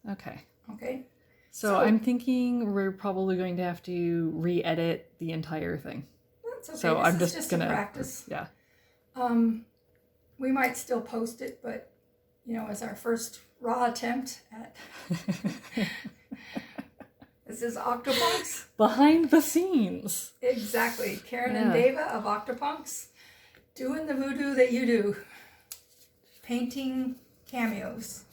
Okay. Okay. So I'm thinking we're probably going to have to re-edit the entire thing. That's okay. So this I'm is just a gonna practice. Yeah. We might still post it, but you know, as our first raw attempt at this is Octopunx. Behind the scenes. Exactly. Karen and Dava of Octopunx doing the voodoo that you do. Painting cameos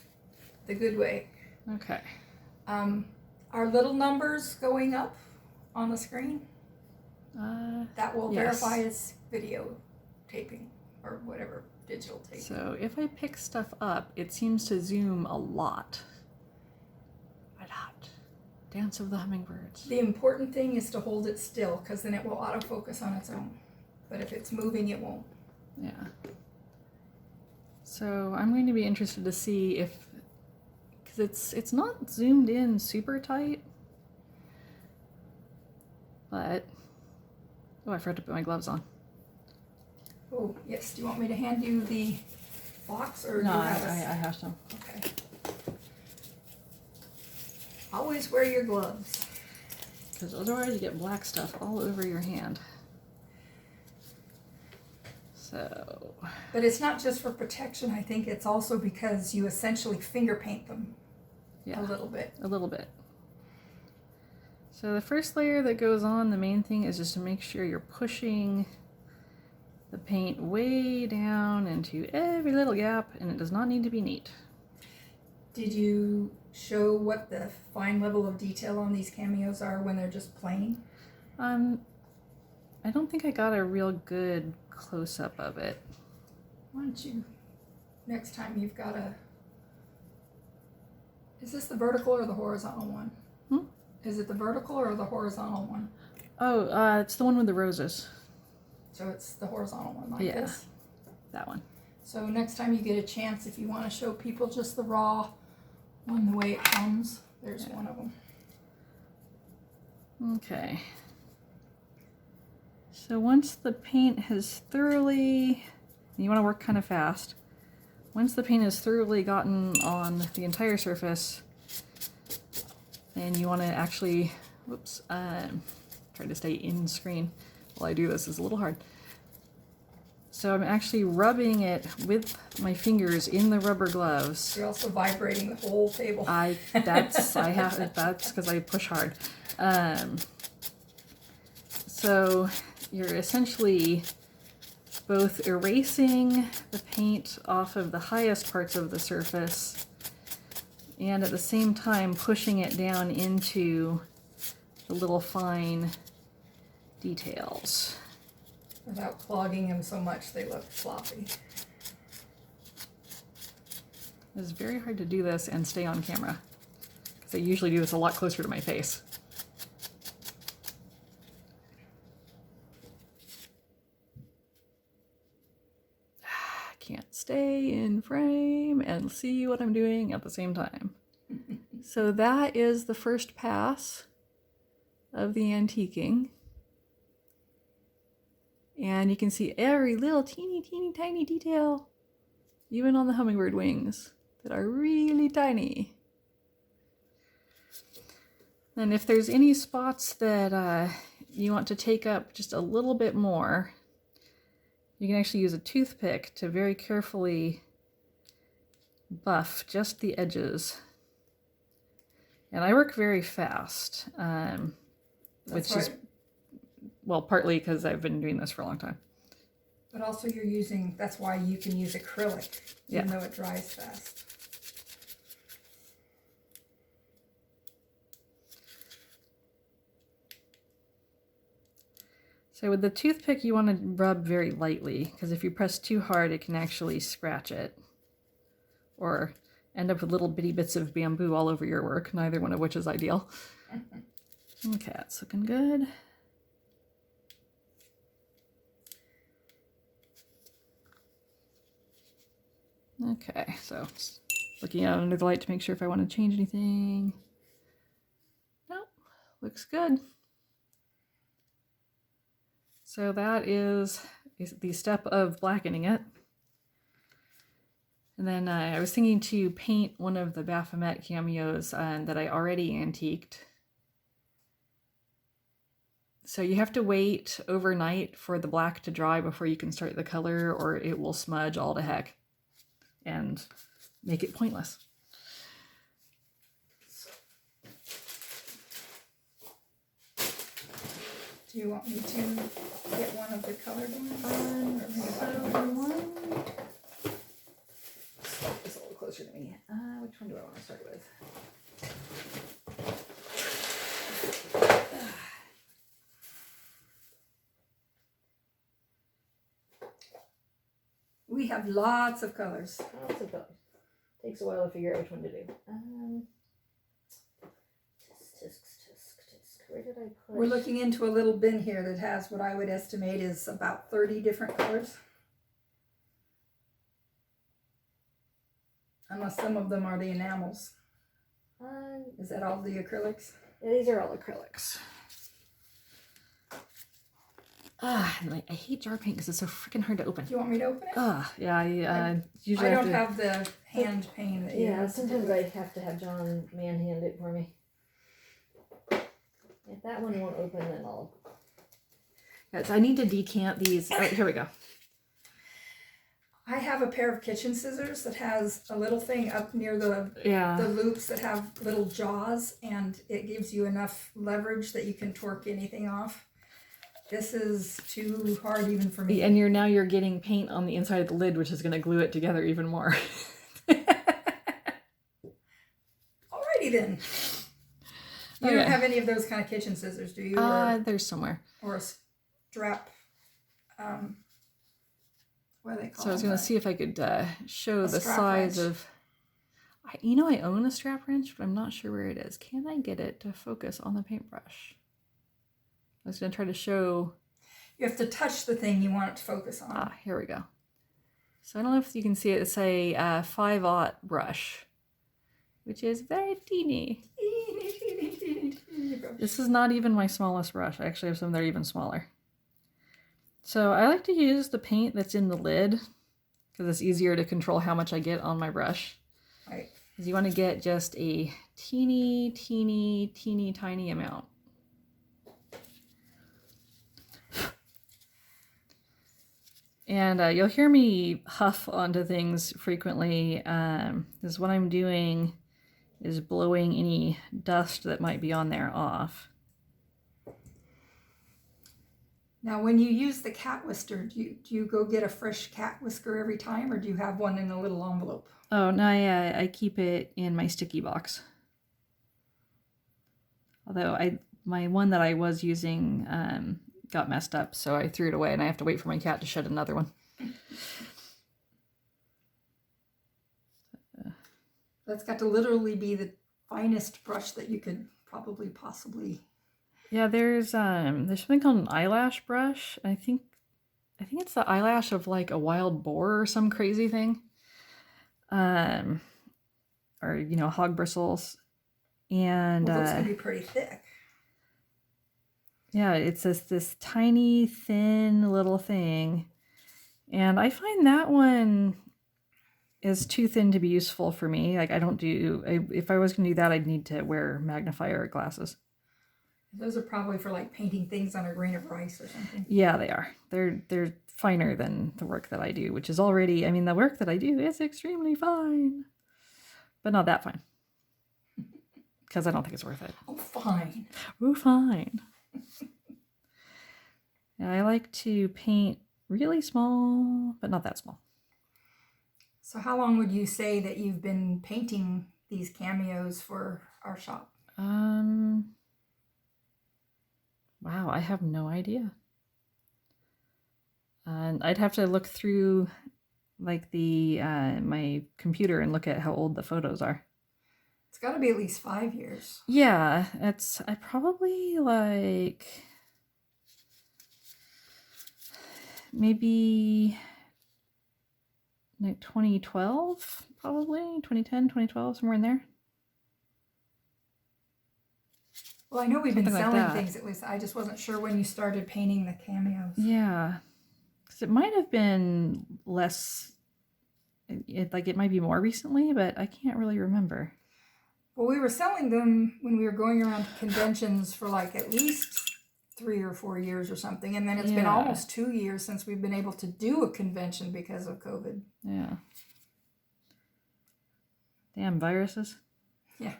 the good way. Okay. Our little numbers going up on the screen, that will yes. verify it's video taping or whatever, digital taping. So if I pick stuff up, it seems to zoom a lot. A lot. Dance of the hummingbirds. The important thing is to hold it still, because then it will autofocus on its own. But if it's moving, it won't. Yeah. So I'm going to be interested to see if, because it's not zoomed in super tight, but oh, I forgot to put my gloves on. Oh yes. Do you want me to hand you the box, or No, do you I have have some. Okay. Always wear your gloves. Because otherwise you get black stuff all over your hand. So. But it's not just for protection. I think it's also because you essentially finger paint them. Yeah. A little bit. A little bit. So the first layer that goes on, the main thing is just to make sure you're pushing the paint way down into every little gap, and it does not need to be neat. Did you show what the fine level of detail on these cameos are when they're just plain? I don't think I got a real good close-up of it. Why don't you, next time you've got a, is this the vertical or the horizontal one? Is it the vertical or the horizontal one? Oh, it's the one with the roses. So it's the horizontal one like this? That one. So next time you get a chance, if you want to show people just the raw one, the way it comes, there's one of them. Okay. So once the paint has thoroughly, you want to work kind of fast, once the paint has thoroughly gotten on the entire surface, then you want to actually, whoops, try to stay in screen while I do this. Is a little hard. So I'm actually rubbing it with my fingers in the rubber gloves. You're also vibrating the whole table. That's because I push hard. So you're essentially both erasing the paint off of the highest parts of the surface and at the same time pushing it down into the little fine details. Without clogging them so much they look sloppy. It's very hard to do this and stay on camera, because I usually do this a lot closer to my face. Can't stay in frame and see what I'm doing at the same time. So that is the first pass of the antiquing. And you can see every little teeny tiny detail, even on the hummingbird wings, that are really tiny. And if there's any spots that you want to take up just a little bit more, you can actually use a toothpick to very carefully buff just the edges. And I work very fast, which is, well, partly because I've been doing this for a long time. But also you're using, that's why you can use acrylic, even though it dries fast. So with the toothpick, you want to rub very lightly, because if you press too hard, it can actually scratch it. Or end up with little bitty bits of bamboo all over your work, neither one of which is ideal. Okay, that's looking good. Okay, so just looking out under the light to make sure if I want to change anything. Nope, looks good. So that is the step of blackening it. And then I was thinking to paint one of the Baphomet cameos that I already antiqued. So you have to wait overnight for the black to dry before you can start the color, or it will smudge all to heck and make it pointless. Do you want me to get one of the colored ones? Stop this a little closer to me. Which one do I want to start with? We have lots of colors. Lots of colors. Takes a while to figure out which one to do. Tisk. Where did I put? We're looking into a little bin here that has what I would estimate is about 30 different colors. Unless some of them are the enamels. Is that all the acrylics? Yeah, these are all acrylics. And I hate jar paint because it's so freaking hard to open. Do you want me to open it? Yeah, I usually I don't have the hand pain that you have. Sometimes I have to have John manhand it for me. If that one won't open, then I'll... Yes, I need to decant these. Oh, here we go. I have a pair of kitchen scissors that has a little thing up near the loops that have little jaws, and it gives you enough leverage that you can torque anything off. This is too hard even for me. And you're getting paint on the inside of the lid, which is going to glue it together even more. Alrighty then. You don't have any of those kind of kitchen scissors, do you? There's somewhere. Or a strap. What are they called? So I was going to see if I could show the size of... I own a strap wrench, but I'm not sure where it is. Can I get it to focus on the paintbrush? I was going to try to show... You have to touch the thing you want it to focus on. Here we go. So I don't know if you can see it. It's a 5/0 brush, which is very teeny. This is not even my smallest brush. I actually have some that are even smaller. So I like to use the paint that's in the lid because it's easier to control how much I get on my brush. Right. Because you want to get just a teeny tiny amount. And you'll hear me huff onto things frequently, because what I'm doing is blowing any dust that might be on there off. Now, when you use the cat whisker, do you go get a fresh cat whisker every time, or do you have one in a little envelope? Oh, no, I keep it in my sticky box. Although my one that I was using got messed up, so I threw it away, and I have to wait for my cat to shed another one. That's got to literally be the finest brush that you could probably possibly... Yeah, there's something called an eyelash brush. I think it's the eyelash of like a wild boar or some crazy thing. Or hog bristles. And well, those can be pretty thick. Yeah, it's this tiny, thin little thing. And I find that one is too thin to be useful for me. Like if I was going to do that, I'd need to wear magnifier glasses. Those are probably for like painting things on a grain of rice or something. Yeah, they are. They're finer than the work that I do, which is already, the work that I do is extremely fine. But not that fine. Because I don't think it's worth it. Oh, fine. Oh, fine. Yeah, I like to paint really small, but not that small. So how long would you say that you've been painting these cameos for our shop? Wow, I have no idea. And I'd have to look through like my computer and look at how old the photos are. It's got to be at least 5 years. Yeah, I probably like maybe like 2012, probably 2010, 2012, somewhere in there. Well, I know we've been Something like selling that. things. I just wasn't sure when you started painting the cameos. Yeah, because it might have been less it might be more recently, but I can't really remember. Well, we were selling them when we were going around to conventions for like at least 3 or 4 years or something. And then it's been almost 2 years since we've been able to do a convention because of COVID. Yeah. Damn viruses. Yeah.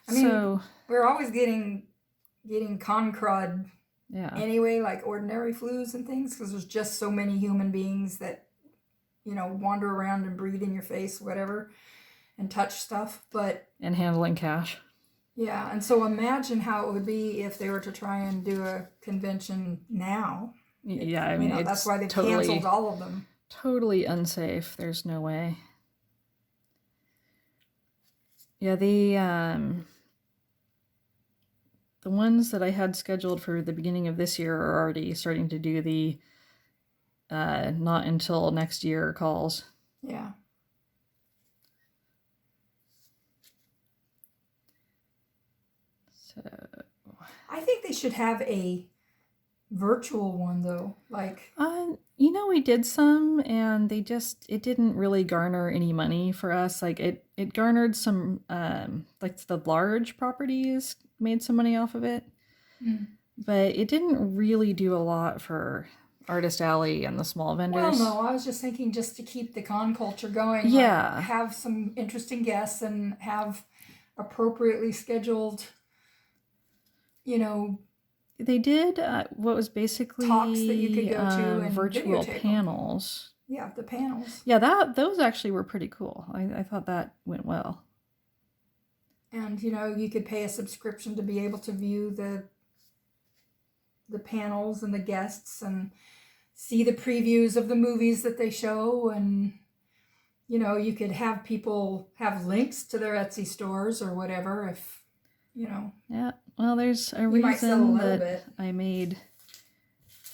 I mean, we're always getting con crud anyway, like ordinary flus and things, because there's just so many human beings that, wander around and breathe in your face, whatever, and touch stuff. And handling cash. Yeah, and so imagine how it would be if they were to try and do a convention now. Yeah, I mean, that's why they canceled all of them. Totally unsafe. There's no way. Yeah, the ones that I had scheduled for the beginning of this year are already starting to do the not until next year calls. Yeah. So I think they should have a virtual one though. Like we did some and it didn't really garner any money for us. Like it garnered some like the large properties made some money off of it. But it didn't really do a lot for Artist Alley and the small vendors. Well, no, I was just thinking just to keep the con culture going. Yeah. Like, have some interesting guests and have appropriately scheduled, They did what was basically talks that you could go to and virtual panels. Them. Yeah, the panels. Yeah, those actually were pretty cool. I thought that went well. And you could pay a subscription to be able to view the panels and the guests and see the previews of the movies that they show, and you could have people have links to their Etsy stores or whatever if Yeah. Well, there's a reason that I made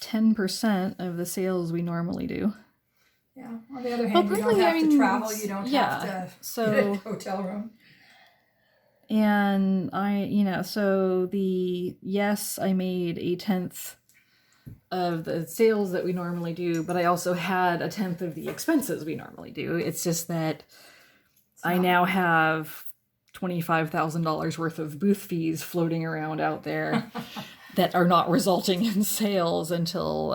10% of the sales we normally do. Yeah. On the other hand, you don't have to travel. You don't have to get a hotel room. And I made 1/10 of the sales that we normally do, but I also had 1/10 of the expenses we normally do. It's just that I now have $25,000 worth of booth fees floating around out there that are not resulting in sales until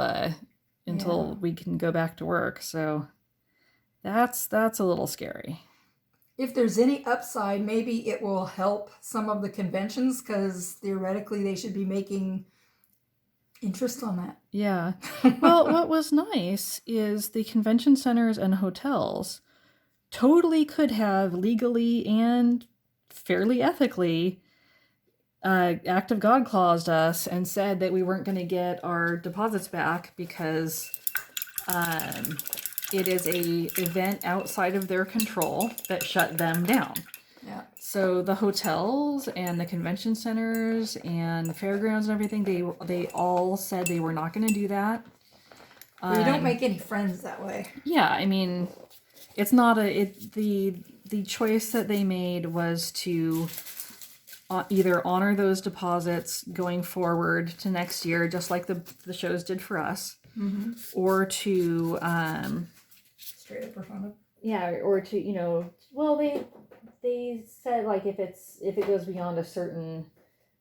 we can go back to work. So that's a little scary. If there's any upside, maybe it will help some of the conventions, because theoretically they should be making interest on that. Yeah. Well, what was nice is the convention centers and hotels totally could have legally and fairly ethically act of God claused us and said that we weren't going to get our deposits back because it is a event outside of their control that shut them down. Yeah. So the hotels and the convention centers and fairgrounds and everything, they all said they were not going to do that. Well, you don't make any friends that way. Yeah, I mean, it's not the choice that they made was to either honor those deposits going forward to next year, just like the shows did for us, or to straight up refund them. Yeah, or to well, they said like if it goes beyond a certain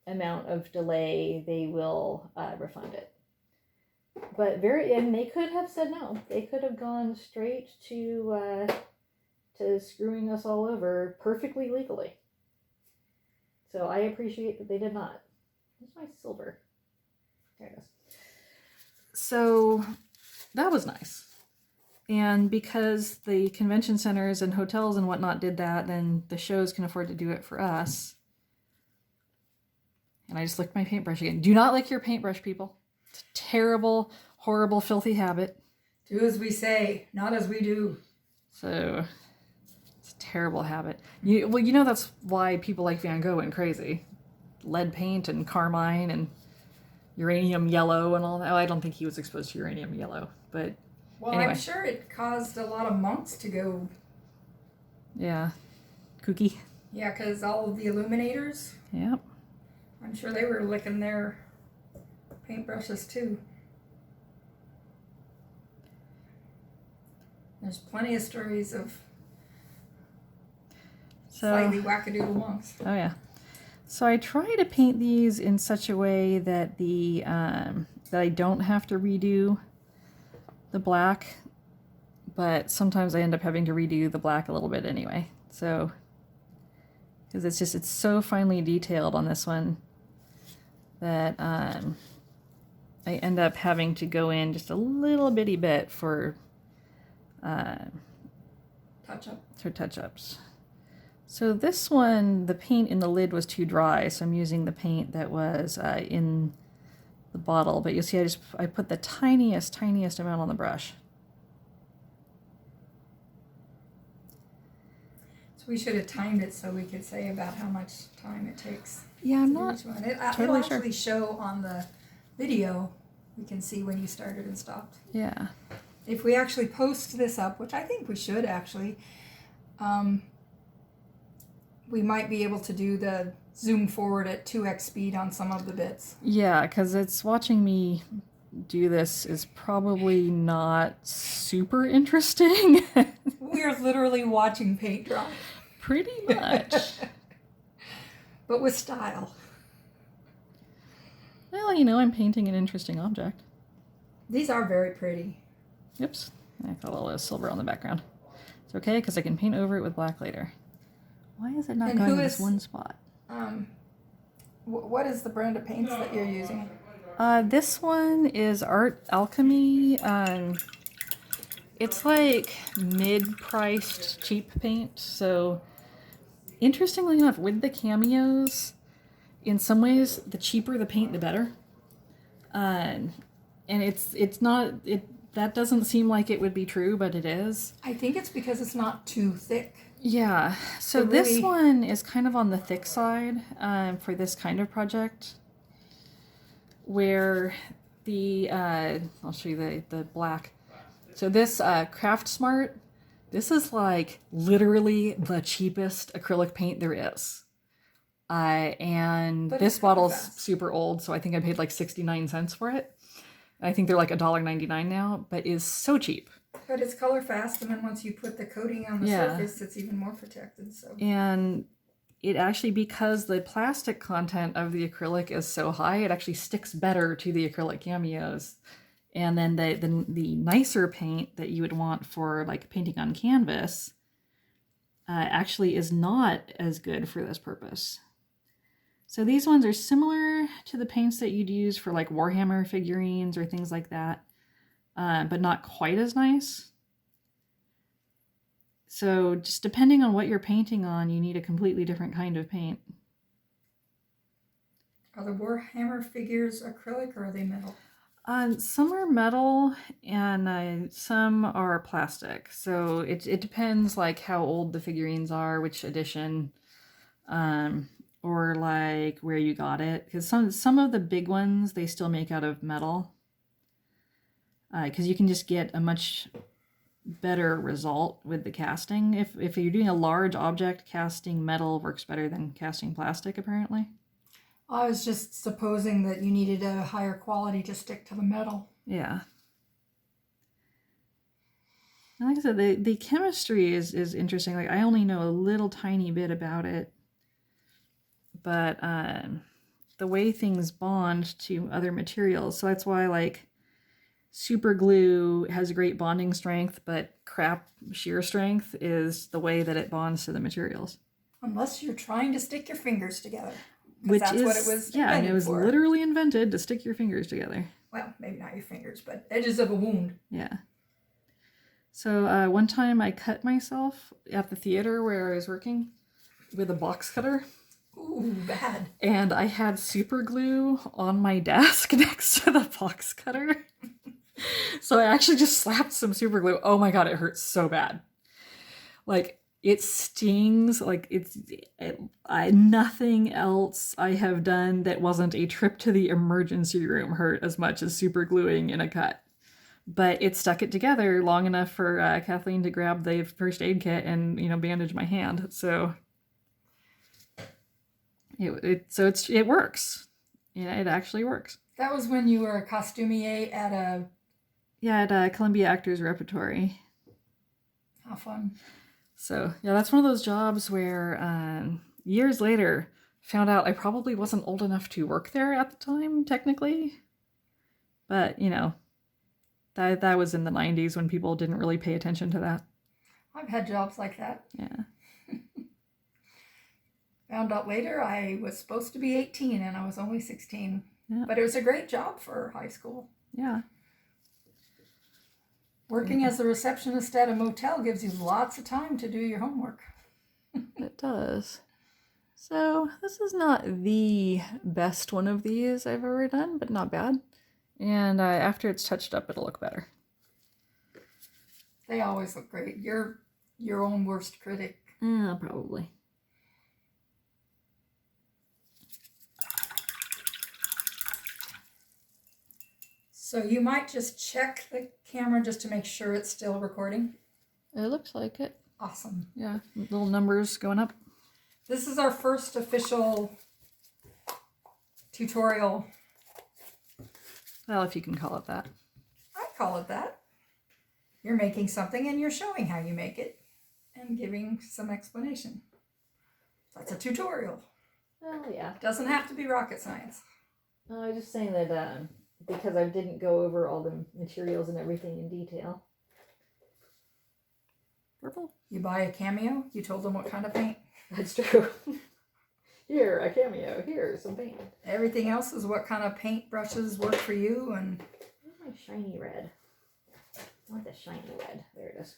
amount of delay, they will refund it. But they could have said no. They could have gone straight to screwing us all over perfectly legally. So I appreciate that they did not. Where's my silver? There it is. So that was nice. And because the convention centers and hotels and whatnot did that, then the shows can afford to do it for us. And I just licked my paintbrush again. Do not lick your paintbrush, people. It's a terrible, horrible, filthy habit. Do as we say, not as we do. So it's a terrible habit. That's why people like Van Gogh went crazy. Lead paint and carmine and uranium yellow and all that. Oh, I don't think he was exposed to uranium yellow, but well, anyway. I'm sure it caused a lot of monks to go. Yeah, kooky. Yeah, because all of the illuminators. Yep. I'm sure they were licking their paintbrushes too. There's plenty of stories of slightly wackadoodle monks. Oh yeah. So I try to paint these in such a way that that I don't have to redo the black, but sometimes I end up having to redo the black a little bit anyway. So, because it's so finely detailed on this one that I end up having to go in just a little bitty bit for touch-ups. So this one, the paint in the lid was too dry, so I'm using the paint that was in the bottle. But you'll see I put the tiniest amount on the brush. So we should have timed it so we could say about how much time it takes. Yeah, I'm not It'll actually show on the video. We can see when you started and stopped. Yeah. If we actually post this up, which I think we should actually, we might be able to do the zoom forward at 2x speed on some of the bits. Yeah, because it's watching me do this is probably not super interesting. We're literally watching paint dry. Pretty much. But with style. Well, you know, I'm painting an interesting object. These are very pretty. Oops. I got a little silver on the background. It's okay, because I can paint over it with black later. Why is it not going to this one spot? What is the brand of paints that you're using? This one is Art Alchemy. It's like mid-priced cheap paint. So, interestingly enough, with the Cameos, in some ways, the cheaper the paint, the better. And it's not that doesn't seem like it would be true, but it is. I think it's because it's not too thick. Yeah. So this one is kind of on the thick side for this kind of project. Where I'll show you the black. So this Craft Smart, this is like literally the cheapest acrylic paint there is. And this bottle's super old, so I think I paid like 69 cents for it. I think they're like $1.99 now, but is so cheap. But it's color fast, and then once you put the coating on the surface, it's even more protected. So. And it actually, because the plastic content of the acrylic is so high, it actually sticks better to the acrylic Cameos. And then the nicer paint that you would want for like painting on canvas actually is not as good for this purpose. So these ones are similar to the paints that you'd use for like Warhammer figurines or things like that, but not quite as nice. So just depending on what you're painting on, you need a completely different kind of paint. Are the Warhammer figures acrylic or are they metal? Some are metal and some are plastic. So it depends like how old the figurines are, which edition, or like where you got it. Because some of the big ones they still make out of metal. Because you can just get a much better result with the casting. If you're doing a large object, casting metal works better than casting plastic, apparently. I was just supposing that you needed a higher quality to stick to the metal. Yeah. And like I said, the chemistry is interesting. Like I only know a little tiny bit about it. But the way things bond to other materials. So that's why like super glue has a great bonding strength, but crap shear strength is the way that it bonds to the materials. Unless you're trying to stick your fingers together. Which that's is what it was yeah, and it was for. literally invented to stick your fingers together. Well, maybe not your fingers, but edges of a wound. Yeah. So one time I cut myself at the theater where I was working with a box cutter. Ooh, bad. And I had super glue on my desk next to the box cutter. So I actually just slapped some super glue. Oh my god, it hurts so bad. Like, it stings. Like, nothing else I have done that wasn't a trip to the emergency room hurt as much as super gluing in a cut. But it stuck it together long enough for Kathleen to grab the first aid kit and, bandage my hand. So it works. Yeah, it actually works. That was when you were a costumier at Columbia Actors Repertory. How fun. So, yeah, that's one of those jobs where years later, found out I probably wasn't old enough to work there at the time, technically. But, you know, that was in the 90s when people didn't really pay attention to that. I've had jobs like that. Yeah. Found out later I was supposed to be 18 and I was only 16. Yeah. But it was a great job for high school. Yeah. Working as a receptionist at a motel gives you lots of time to do your homework. It does. So this is not the best one of these I've ever done, but not bad. And after it's touched up, it'll look better. They always look great. You're your own worst critic. Yeah, probably. So you might just check the camera just to make sure it's still recording. It looks like it. Awesome. Yeah, little numbers going up. This is our first official tutorial. Well, if you can call it that. I call it that. You're making something and you're showing how you make it and giving some explanation. That's a tutorial. Well, yeah. Doesn't have to be rocket science. I was just saying that because I didn't go over all the materials and everything in detail. Purple? You buy a Cameo, you told them what kind of paint. That's true. Here, a Cameo. Here, some paint. Everything else is what kind of paint brushes work for you. And where's my shiny red? I want the shiny red. There it is.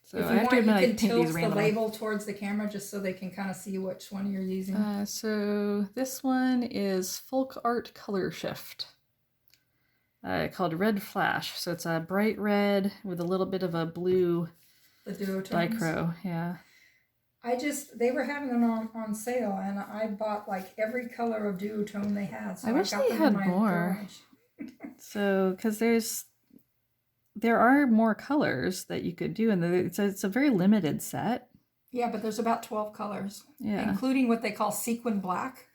So if you want, you can tilt the label towards the camera just so they can kind of see which one you're using. So this one is Folk Art Color Shift. Called Red Flash. So it's a bright red with a little bit of a blue dichro. Yeah. They were having them on sale, and I bought like every color of duotone they had. So I wish they had more. So, because there are more colors that you could do, and it's a very limited set. Yeah, but there's about 12 colors. Yeah. Including what they call sequin black,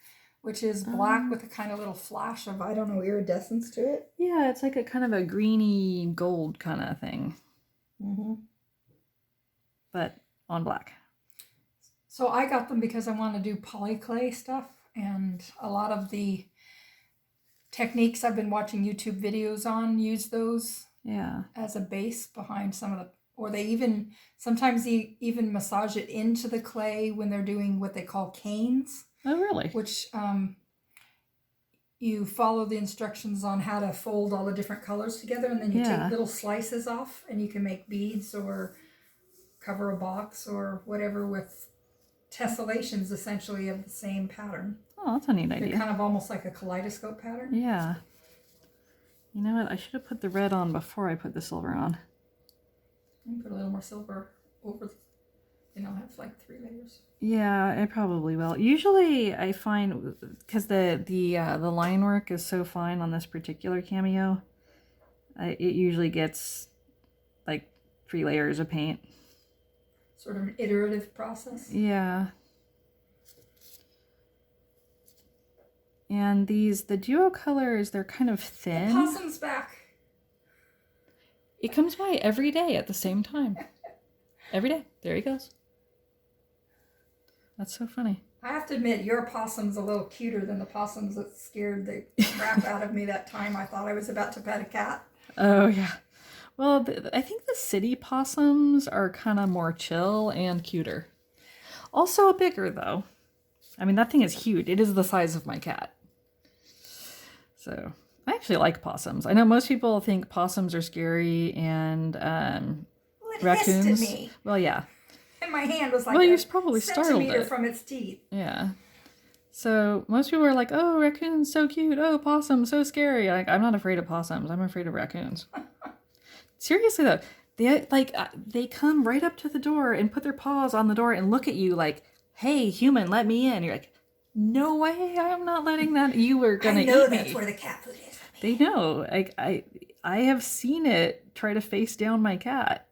which is black with a kind of little flash of, I don't know, iridescence to it. Yeah, it's like a kind of a greeny gold kind of thing. Mm-hmm. But on black. So I got them because I want to do polyclay stuff, and a lot of the techniques I've been watching YouTube videos on use those as a base behind some of the, or they sometimes even massage it into the clay when they're doing what they call canes. Oh, really? Which you follow the instructions on how to fold all the different colors together, and then you take little slices off, and you can make beads or cover a box or whatever with tessellations essentially of the same pattern. Oh, that's a neat idea. They're kind of almost like a kaleidoscope pattern. Yeah. You know what? I should have put the red on before I put the silver on. And put a little more silver over, have like 3 layers. Yeah, I probably will. Usually I find, because the line work is so fine on this particular Cameo, it usually gets like 3 layers of paint. Sort of an iterative process. Yeah. And the duo colors, they're kind of thin. The possum's back. It comes by every day at the same time. Every day. There he goes. That's so funny. I have to admit, your possum's a little cuter than the possums that scared the crap out of me that time I thought I was about to pet a cat. Oh, yeah. Well, I think the city possums are kind of more chill and cuter. Also bigger, though. I mean, that thing is huge. It is the size of my cat. So, I actually like possums. I know most people think possums are scary and raccoons. Hissed at me. Well, yeah. And my hand was like you're probably centimeter from its teeth. Yeah. So, most people are like, oh, raccoon's so cute. Oh, possum, so scary. I'm not afraid of possums. I'm afraid of raccoons. Seriously though, they come right up to the door and put their paws on the door and look at you like, "Hey, human, let me in." You're like, "No way, I'm not letting that. You were gonna eat me." I know that's where the cat food is. They know. I have seen it try to face down my cat,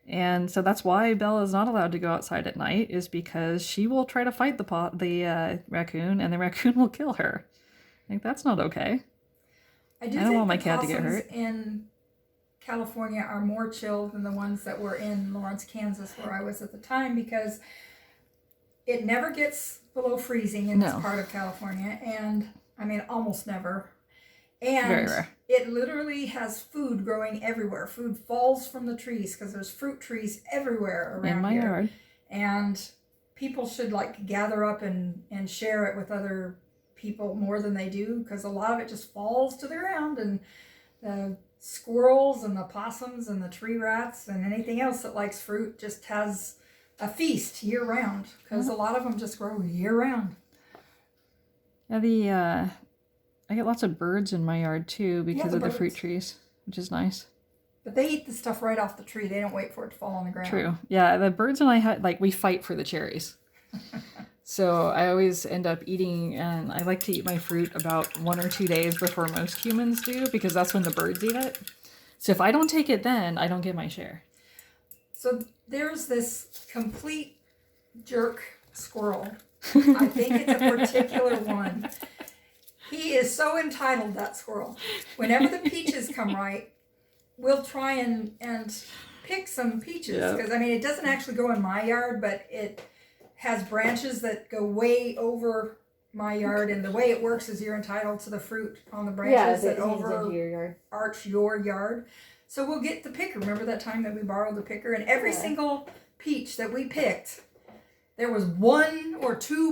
and so that's why Bella is not allowed to go outside at night. Is because she will try to fight the raccoon, and the raccoon will kill her. Like that's not okay. I don't want my cat to get hurt. California are more chill than the ones that were in Lawrence, Kansas, where I was at the time, because it never gets below freezing in this part of California, and I mean almost never. And very rare. It literally has food growing everywhere. Food falls from the trees because there's fruit trees everywhere around in my yard. And people should like gather up and share it with other people more than they do, because a lot of it just falls to the ground, and the squirrels and the possums and the tree rats and anything else that likes fruit just has a feast year round, because a lot of them just grow year round. Yeah, I get lots of birds in my yard too because of the fruit trees, which is nice. But they eat the stuff right off the tree. They don't wait for it to fall on the ground. True. Yeah, the birds and I we fight for the cherries. So I always end up eating, and I like to eat my fruit about 1 or 2 days before most humans do, because that's when the birds eat it. So if I don't take it then, I don't get my share. So there's this complete jerk squirrel. I think it's a particular one. He is so entitled, that squirrel. Whenever the peaches come right, we'll try and pick some peaches. Because, I mean, it doesn't actually go in my yard, but it has branches that go way over my yard. And the way it works is you're entitled to the fruit on the branches that arch your yard. So we'll get the picker. Remember that time that we borrowed the picker? And every single peach that we picked, there was 1 or 2